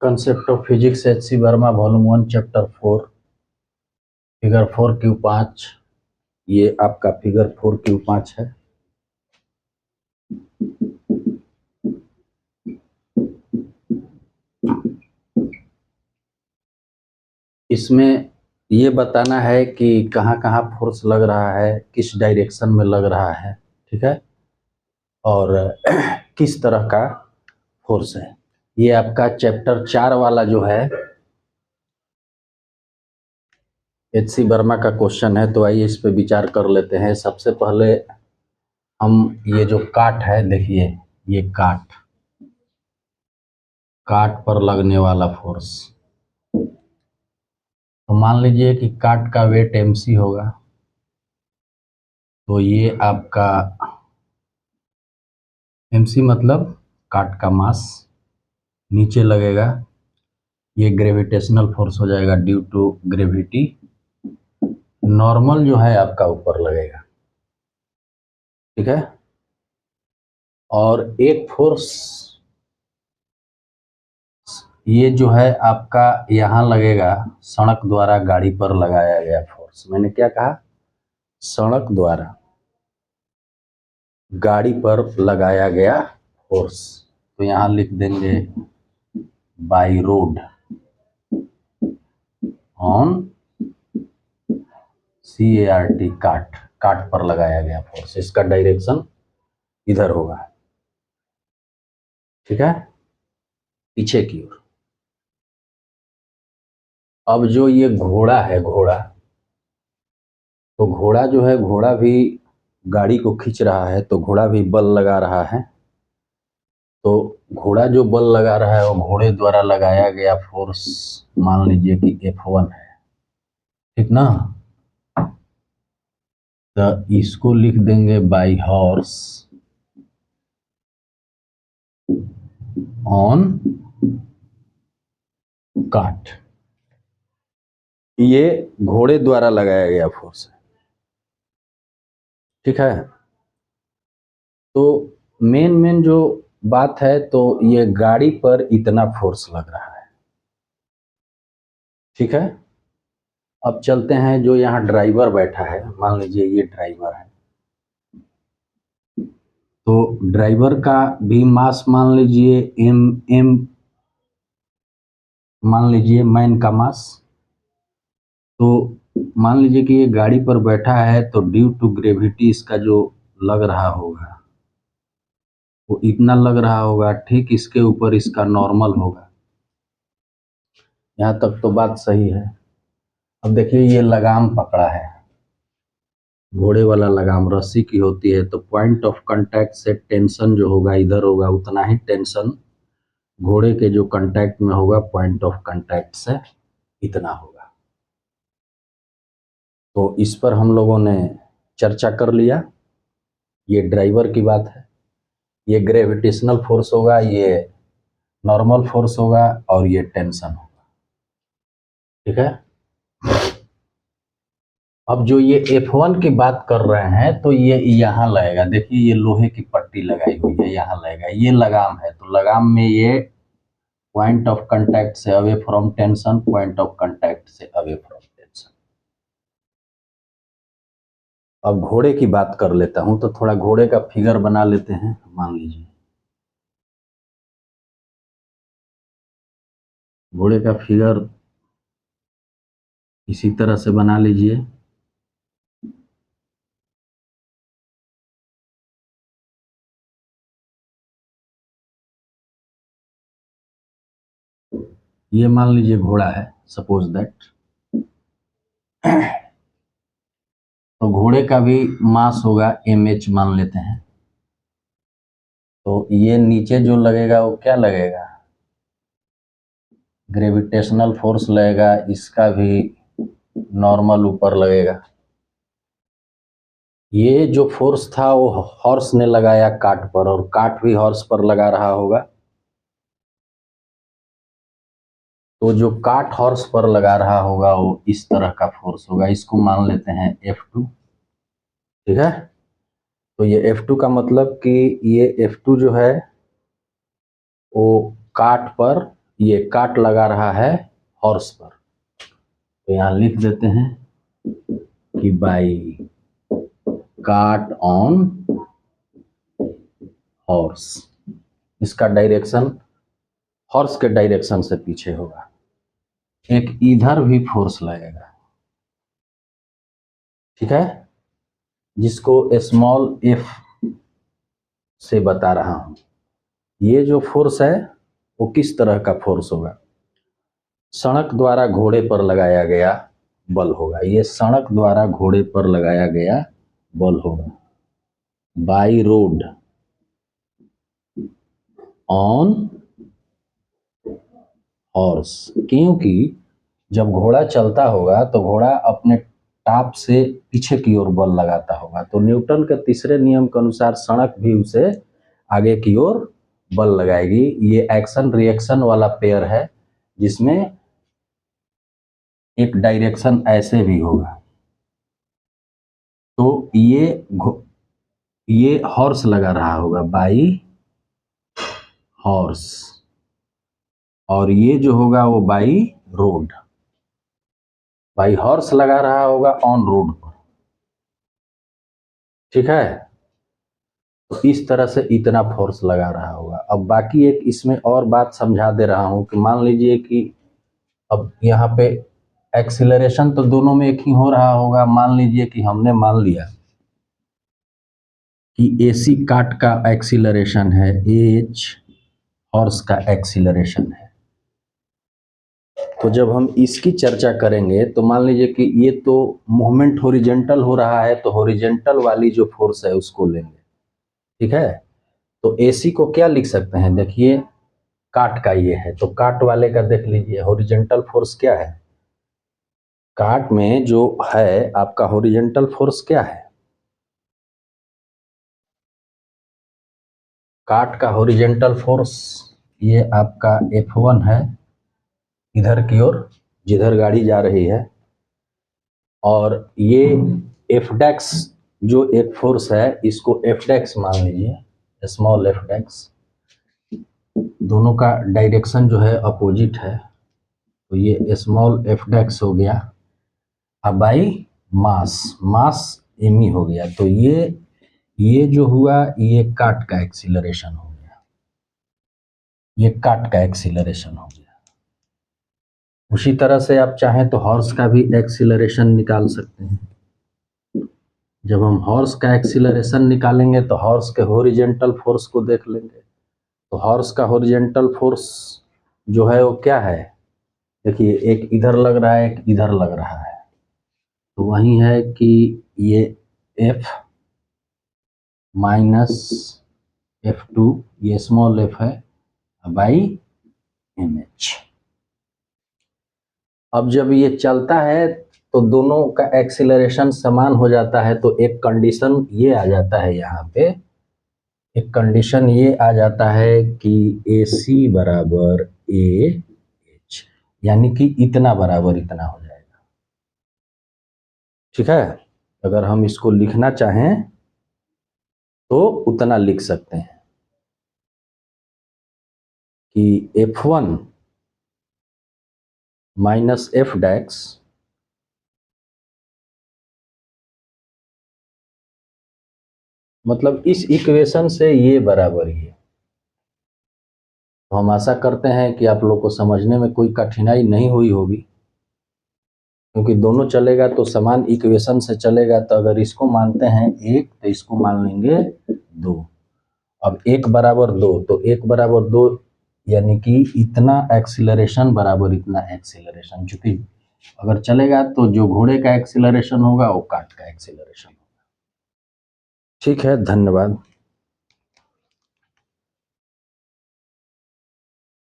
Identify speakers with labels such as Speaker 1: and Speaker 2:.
Speaker 1: Concept of physics H C. Verma volume 1 chapter 4 figure 4Q5। ये आपका figure 4Q5 है। इसमें ये बताना है कि कहाँ कहाँ फोर्स लग रहा है, किस डायरेक्शन में लग रहा है, ठीक है, और किस तरह का फोर्स है। ये आपका चैप्टर 4 वाला जो है एच.सी. वर्मा का क्वेश्चन है। तो आइए इस पे विचार कर लेते हैं। सबसे पहले हम ये जो काट है, देखिए ये काट पर लगने वाला फोर्स, तो मान लीजिए कि काट का वेट mc होगा, तो ये आपका mc मतलब काट का मास नीचे लगेगा। ये ग्रेविटेशनल फोर्स हो जाएगा ड्यू टू ग्रेविटी। नॉर्मल जो है आपका ऊपर लगेगा, ठीक है। और एक फोर्स ये जो है आपका यहाँ लगेगा, सड़क द्वारा गाड़ी पर लगाया गया फोर्स। मैंने क्या कहा? सड़क द्वारा गाड़ी पर लगाया गया फोर्स। तो यहाँ लिख देंगे बाई रोड ऑन CART, काट पर लगाया गया फोर्स। इसका डायरेक्शन इधर होगा, ठीक है, पीछे की ओर। अब जो ये घोड़ा है, तो घोड़ा जो है, घोड़ा भी गाड़ी को खींच रहा है, तो घोड़ा भी बल लगा रहा है। तो घोड़ा जो बल लगा रहा है वो घोड़े द्वारा लगाया गया फोर्स मान लीजिए कि F1 है, ठीक ना। तो इसको लिख देंगे बाई हॉर्स ऑन काट। ये घोड़े द्वारा लगाया गया फोर्स है, ठीक है। तो मेन जो बात है, तो ये गाड़ी पर इतना फोर्स लग रहा है, ठीक है। अब चलते हैं, जो यहाँ ड्राइवर बैठा है, मान लीजिए ये ड्राइवर है, तो ड्राइवर का भी मास मान लीजिए एम मान लीजिए मैन का मास। तो मान लीजिए कि ये गाड़ी पर बैठा है, तो ड्यू टू ग्रेविटी इसका जो लग रहा होगा वो इतना लग रहा होगा, ठीक इसके ऊपर इसका नॉर्मल होगा। यहाँ तक तो बात सही है। अब देखिए ये लगाम पकड़ा है, घोड़े वाला लगाम रस्सी की होती है, तो पॉइंट ऑफ कांटेक्ट से टेंशन जो होगा इधर होगा, उतना ही टेंशन घोड़े के जो कांटेक्ट में होगा पॉइंट ऑफ कांटेक्ट से इतना होगा। तो इस पर हम लोगों ने चर्चा कर लिया। ये ड्राइवर की बात है, ये ग्रेविटेशनल फोर्स होगा, ये नॉर्मल फोर्स होगा, और ये टेंशन होगा, ठीक है। अब जो ये F1 की बात कर रहे हैं, तो ये यहाँ लगेगा। देखिए ये लोहे की पट्टी लगाई हुई है, यहाँ लगेगा। ये लगाम है, तो लगाम में ये पॉइंट ऑफ कांटेक्ट से away from tension, point of contact से अवे फ्रॉम टेंशन। अब घोड़े की बात कर लेता हूं, तो थोड़ा घोड़े का फिगर बना लेते हैं। मान लीजिए घोड़े का फिगर इसी तरह से बना लीजिए। ये मान लीजिए घोड़ा है, सपोज दैट। तो घोड़े का भी मास होगा mh मान लेते हैं। तो ये नीचे जो लगेगा वो क्या लगेगा? ग्रेविटेशनल फोर्स लगेगा, इसका भी नॉर्मल ऊपर लगेगा। ये जो फोर्स था वो हॉर्स ने लगाया काट पर, और काट भी हॉर्स पर लगा रहा होगा। तो जो काट हॉर्स पर लगा रहा होगा वो इस तरह का फोर्स होगा, इसको मान लेते हैं F2, ठीक है। तो ये F2 का मतलब कि ये F2 जो है वो काट पर ये काट लगा रहा है हॉर्स पर, तो यहाँ लिख देते हैं कि बाई काट ऑन हॉर्स। इसका डायरेक्शन हॉर्स के डायरेक्शन से पीछे होगा। एक इधर भी फोर्स लगेगा, ठीक है, जिसको स्मॉल एफ से बता रहा हूं। ये जो फोर्स है वो किस तरह का फोर्स होगा? सड़क द्वारा घोड़े पर लगाया गया बल होगा। ये सड़क द्वारा घोड़े पर लगाया गया बल होगा। बाई रोड ऑन हॉर्स, क्योंकि जब घोड़ा चलता होगा तो घोड़ा अपने टाप से पीछे की ओर बल लगाता होगा, तो न्यूटन के तीसरे नियम के अनुसार सड़क भी उसे आगे की ओर बल लगाएगी। ये एक्शन रिएक्शन वाला पेयर है, जिसमें एक डायरेक्शन ऐसे भी होगा। तो ये हॉर्स लगा रहा होगा बाई हॉर्स, और ये जो होगा वो बाई रोड। बाई हॉर्स लगा रहा होगा ऑन रोड पर, ठीक है। तो इस तरह से इतना फोर्स लगा रहा होगा। अब बाकी एक इसमें और बात समझा दे रहा हूं कि मान लीजिए कि अब यहाँ पे एक्सीलरेशन तो दोनों में एक ही हो रहा होगा। मान लीजिए कि हमने मान लिया कि एसी काट का एक्सीलरेशन है एच, हॉर्स का एक्सीलरेशन है। तो जब हम इसकी चर्चा करेंगे तो मान लीजिए कि ये तो मूवमेंट हॉरिजॉन्टल हो रहा है, तो हॉरिजॉन्टल वाली जो फोर्स है उसको लेंगे, ठीक है। तो एसी को क्या लिख सकते हैं? देखिए काट का ये है, तो काट वाले का देख लीजिए हॉरिजॉन्टल फोर्स क्या है। काट में जो है आपका हॉरिजॉन्टल फोर्स क्या है? काट का हॉरिजॉन्टल फोर्स ये आपका F1 है, इधर की ओर जिधर गाड़ी जा रही है। और ये एफ डैक्स जो एक फोर्स है, इसको एफ डैक्स मान लीजिए, स्मॉल एफ डैक्स। दोनों का डायरेक्शन जो है अपोजिट है, तो ये स्मॉल एफ डैक्स हो गया। अब बाई मास, मास एम हो गया। तो ये जो हुआ ये काट का एक्सीलरेशन हो गया, ये काट का एक्सीलरेशन हो गया। उसी तरह से आप चाहें तो हॉर्स का भी एक्सीलरेशन निकाल सकते हैं। जब हम हॉर्स का एक्सीलरेशन निकालेंगे तो हॉर्स के हॉरिजॉन्टल फोर्स को देख लेंगे। तो हॉर्स का हॉरिजॉन्टल फोर्स जो है वो क्या है? देखिए एक इधर लग रहा है, एक इधर लग रहा है, तो वही है कि ये F माइनस F2, ये स्मॉल f है, बाई mh। अब जब ये चलता है तो दोनों का एक्सीलरेशन समान हो जाता है, तो एक कंडीशन ये आ जाता है, यहाँ पे एक कंडीशन ये आ जाता है कि AC बराबर AH, यानी कि इतना बराबर इतना हो जाएगा, ठीक है। अगर हम इसको लिखना चाहें तो उतना लिख सकते हैं कि F1 माइनस एफ डैक्स मतलब इस इक्वेशन से ये बराबर ही है। तो हम आशा करते हैं कि आप लोग को समझने में कोई कठिनाई नहीं हुई होगी, क्योंकि दोनों चलेगा तो समान इक्वेशन से चलेगा। तो अगर इसको मानते हैं एक, तो इसको मान लेंगे दो। अब एक बराबर दो, तो एक बराबर दो यानी कि इतना एक्सीलरेशन बराबर इतना एक्सीलरेशन। चूंकि अगर चलेगा तो जो घोड़े का एक्सीलरेशन होगा वो काट का एक्सीलरेशन होगा। ठीक है, धन्यवाद।